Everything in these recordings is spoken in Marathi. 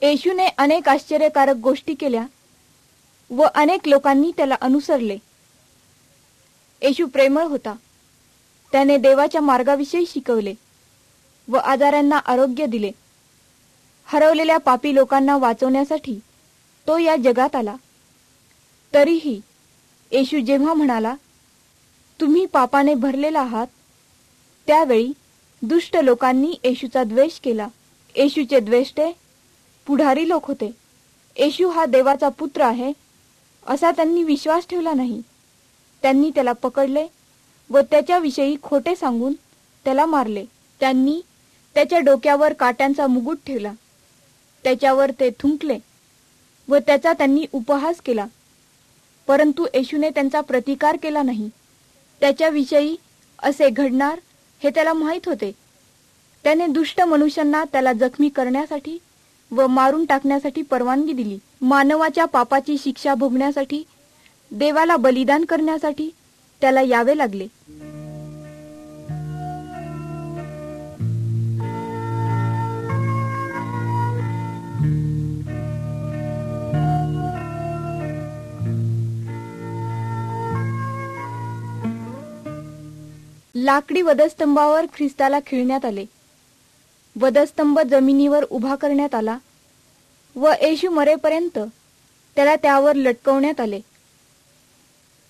येशूने अनेक आश्चर्यकारक गोष्टी केल्या व अनेक लोकांनी त्याला अनुसरले. येशू प्रेमळ होता. त्याने देवाच्या मार्गाविषयी शिकवले व आजारांना आरोग्य दिले. हरवलेल्या पापी लोकांना वाचवण्यासाठी तो या जगात आला. तरीही येशू जेव्हा म्हणाला, तुम्ही पापाने भरलेला आहात, त्यावेळी दुष्ट लोकांनी येशूचा द्वेष केला. येशूचे द्वेष्टे पुढारी लोक होते. येशू हा देवाचा पुत्र आहे असा त्यांनी विश्वास ठेवला नाही. त्यांनी त्याला पकडले व त्याच्याविषयी खोटे सांगून त्याला मारले. त्यांनी त्याच्या डोक्यावर काट्यांचा मुकुट ठेवला. त्याच्यावर ते थुंकले व त्याचा त्यांनी उपहास केला. परंतु येशूने त्यांचा प्रतिकार केला नाही. त्याच्याविषयी असे घडणार हे त्याला माहीत होते. त्याने दुष्ट मनुष्यांना त्याला जखमी करण्यासाठी व मारून टाकण्यासाठी परवानगी दिली. मानवाच्या पापाची शिक्षा भोगण्यासाठी, देवाला बलिदान करण्यासाठी त्याला यावे लागले. लाकडी वधस्तंभावर ख्रिस्ताला खिळण्यात आले. वधस्तंभ जमिनीवर उभा करण्यात आला व येशू मरेपर्यंत त्याला त्यावर लटकवण्यात आले.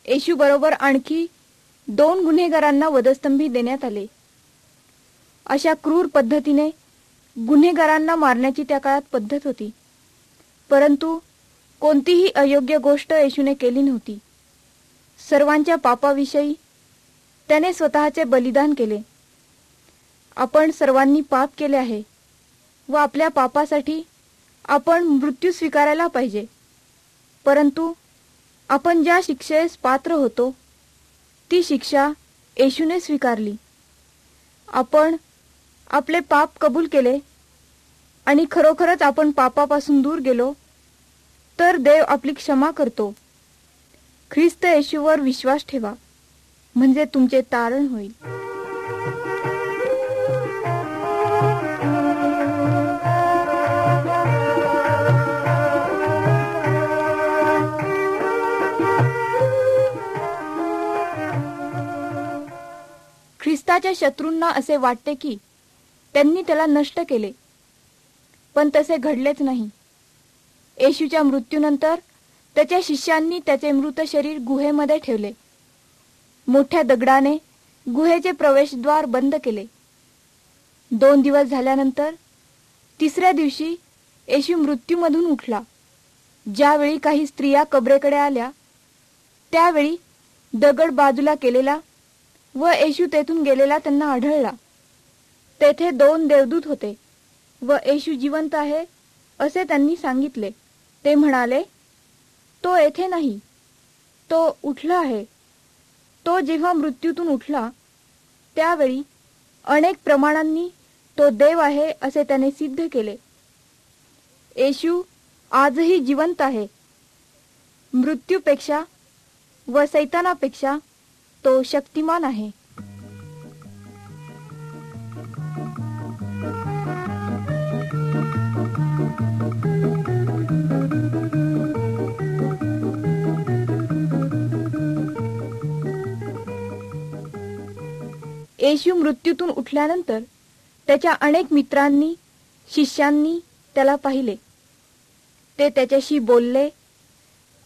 येशू बरोबर आणखी 2 गुन्हेगारांना वधस्तंभी देण्यात आले. अशा क्रूर पद्धतीने गुन्हेगारांना मारण्याची त्या काळात पद्धत होती. परंतु कोणतीही अयोग्य गोष्ट येशूने केली नव्हती. सर्वांच्या पापाविषयी त्याने स्वतःचे बलिदान केले. आपण सर्वांनी पाप केले आहे व आपल्या पापासाठी आपण मृत्यू स्वीकारायला पाहिजे. परंतु आपण ज्या शिक्षेस पात्र होतो ती शिक्षा येशूने स्वीकारली. आपण आपले पाप कबूल केले आणि खरोखरच आपण पापापासून दूर गेलो तर देव आपली क्षमा करतो. ख्रिस्त येशूवर विश्वास ठेवा, म्हणजे तुमचे तारण होईल. ख्रिस्ताच्या शत्रूंना असे वाटते की त्यांनी त्याला नष्ट केले, पण तसे घडलेच नाही. येशूच्या मृत्यूनंतर त्याच्या शिष्यांनी त्याचे मृत शरीर गुहेमध्ये ठेवले. मोठ्या दगडाने गुहेचे प्रवेशद्वार बंद केले. 2 दिवस झाल्यानंतर 3ऱ्या दिवशी येशू मृत्यूमधून उठला. ज्यावेळी काही स्त्रिया कबरेकडे आल्या त्यावेळी दगड बाजूला केलेला व येशू तेथून गेलेला त्यांना आढळला. तेथे 2 देवदूत होते व येशू जिवंत आहे असे त्यांनी सांगितले. ते म्हणाले, तो येथे नाही, तो उठला आहे. तो जेव्हा मृत्यूतून उठला त्यावेळी अनेक प्रमाणांनी तो देव आहे असे त्याने सिद्ध केले. येशू आजही जिवंत आहे. मृत्यूपेक्षा व सैतानापेक्षा तो शक्तिमान आहे. येशू मृत्यूतून उठल्यानंतर त्याच्या अनेक मित्रांनी, शिष्यांनी त्याला पाहिले. ते त्याच्याशी बोलले.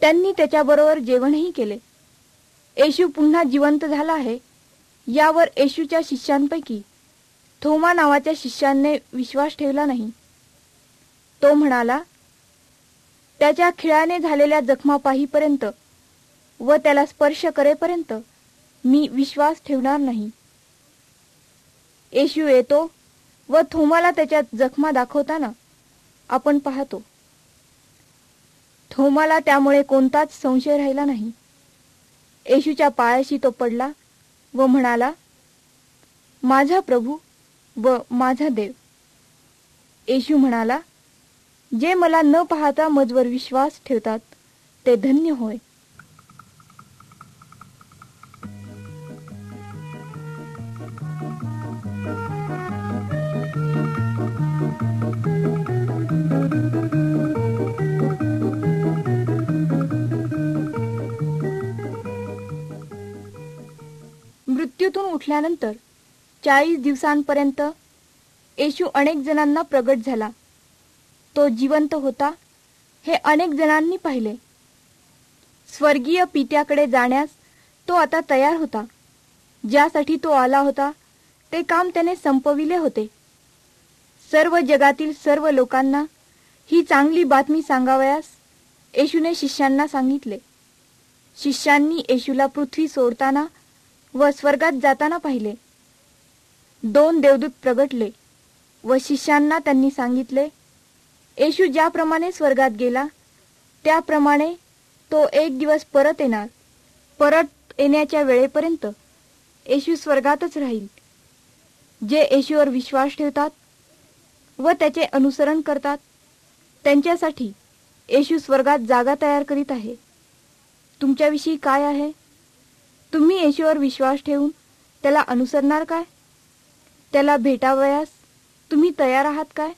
त्यांनी त्याच्याबरोबर जेवणही केले. येशू पुन्हा जिवंत झाला आहे यावर येशूच्या शिष्यांपैकी थोमा नावाच्या शिष्याने विश्वास ठेवला नाही. तो म्हणाला, त्याच्या खिळ्याने झालेल्या जखमा पाहीपर्यंत व त्याला स्पर्श करेपर्यंत मी विश्वास ठेवणार नाही. येशू येतो व थोमाला त्याच्या जखमा दाखवताना आपण पाहतो. थोमाला त्यामुळे कोणताच संशय राहिला नाही. येशूच्या पायाशी तो पडला व म्हणाला, माझा प्रभू व माझा देव. येशू म्हणाला, जे मला न पाहता मजवर विश्वास ठेवतात ते धन्य होय. उठल्यानंतर 40 दिवसांपर्यंत येशू अनेक जणांना प्रगट झाला. तो जिवंत होता हे अनेक जणांनी पाहिले. स्वर्गीय पित्याकडे जाण्यास तो आता तयार होता. ज्यासाठी तो आला होता ते काम त्याने संपविले होते. सर्व जगातील सर्व लोकांना ही चांगली बातमी सांगावयास येशूने शिष्यांना सांगितले. शिष्यांनी येशूला पृथ्वी सोडताना व स्वर्गात जाताना पाहिले. 2 देवदूत प्रगटले व शिष्यांना त्यांनी सांगितले, येशू ज्याप्रमाणे स्वर्गात गेला त्याप्रमाणे तो एक दिवस परत येणार. परत येण्याच्या वेळेपर्यंत येशू स्वर्गातच राहील. जे येशूवर विश्वास ठेवतात व त्याचे अनुसरण करतात त्यांच्यासाठी येशू स्वर्गात जागा तयार करीत आहे. तुमच्याविषयी काय आहे? तुम्ही येशूवर विश्वास ठेवून त्याला अनुसरणार काय? त्याला भेटावयास तुम्ही तयार आहात काय?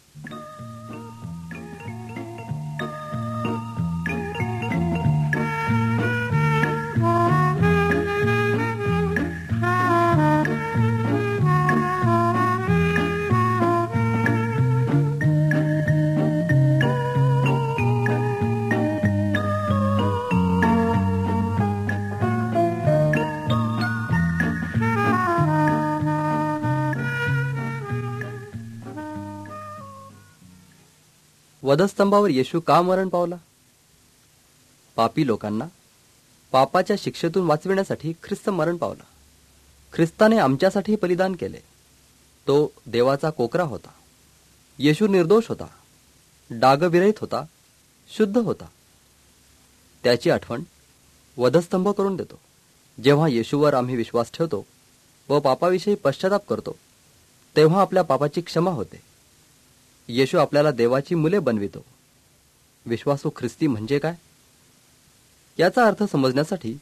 वधस्तंभावर येशू का मरण पावला? पापी लोकांना पापाच्या शिक्षेतून वाचविण्यासाठी ख्रिस्त मरण पावला. ख्रिस्ताने आमच्यासाठी बलिदान केले. तो देवाचा कोकरा होता. येशू निर्दोष होता, डागविरहित होता, शुद्ध होता. त्याची आठवण वधस्तंभ करून देतो. जेव्हा येशूवर आम्ही विश्वास ठेवतो व पापाविषयी पश्चाताप करतो तेव्हा आपल्या पापाची क्षमा होते. येशू आपल्याला देवाची मुले बनवितो. विश्वासू ख्रिस्ती म्हणजे काय याचा अर्थ समजण्यासाठी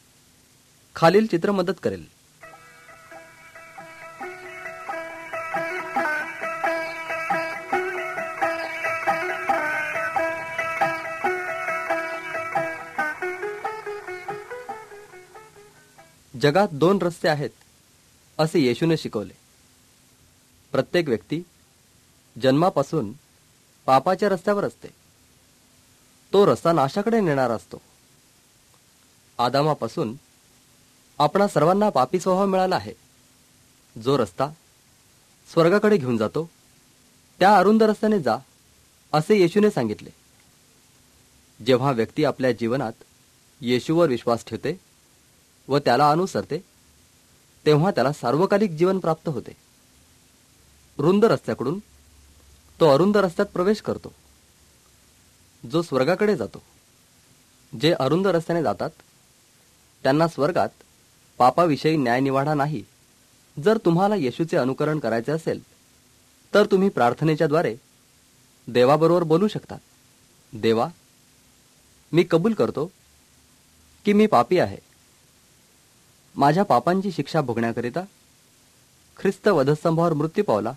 खालील चित्र मदत करेल. जगात 2 रस्ते आहेत असे येशूने शिकवले. प्रत्येक व्यक्ती जन्मापासून पापाच्या रस्त्यावर असते. तो रस्ता नाशाकडे नेणारा असतो. आदामापासून आपणा सर्वांना पापी स्वभाव मिळाला आहे. जो रस्ता स्वर्गाकडे घेऊन जातो त्या अरुंद रस्त्याने जा असे येशूने सांगितले. जेव्हा व्यक्ती आपल्या जीवनात येशूवर विश्वास ठेवते व त्याला अनुसरते तेव्हा त्याला सार्वकालिक जीवन प्राप्त होते. रुंद रस्त्याकडून तो अरुंद रस्त्यात प्रवेश करतो जो स्वर्गाकडे जातो. जे अरुंद रस्त्याने जातात त्यांना स्वर्गात पापाविषयी न्यायनिवाडा नाही. जर तुम्हाला येशूचे अनुकरण करायचे असेल तर तुम्ही प्रार्थनेच्या द्वारे देवाबरोबर बोलू शकता. देवा, मी कबूल करतो की मी पापी आहे. माझ्या पापांची शिक्षा भोगण्याकरिता ख्रिस्त वधस्तंभावर मृत्यू पावला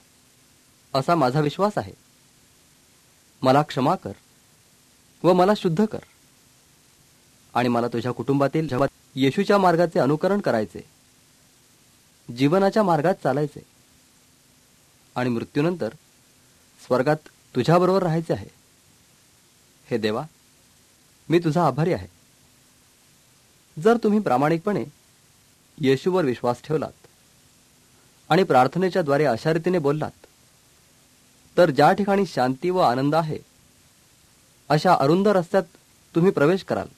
असा माझा विश्वास आहे. मला क्षमा कर व मला शुद्ध कर आणि मला तुझ्या कुटुंबातील येशूच्या मार्गाचे अनुकरण करायचे, जीवनाच्या मार्गात चालायचे आणि मृत्यूनंतर स्वर्गात तुझ्याबरोबर राहायचे आहे. हे देवा, मी तुझा आभारी आहे. जर तुम्ही प्रामाणिकपणे येशूवर विश्वास ठेवलात आणि प्रार्थनेच्या द्वारे अशा रीतीने बोललात तर ज्या ठिकाणी शांती व आनंद आहे अशा अरुंद रस्त्यात तुम्ही प्रवेश कराल.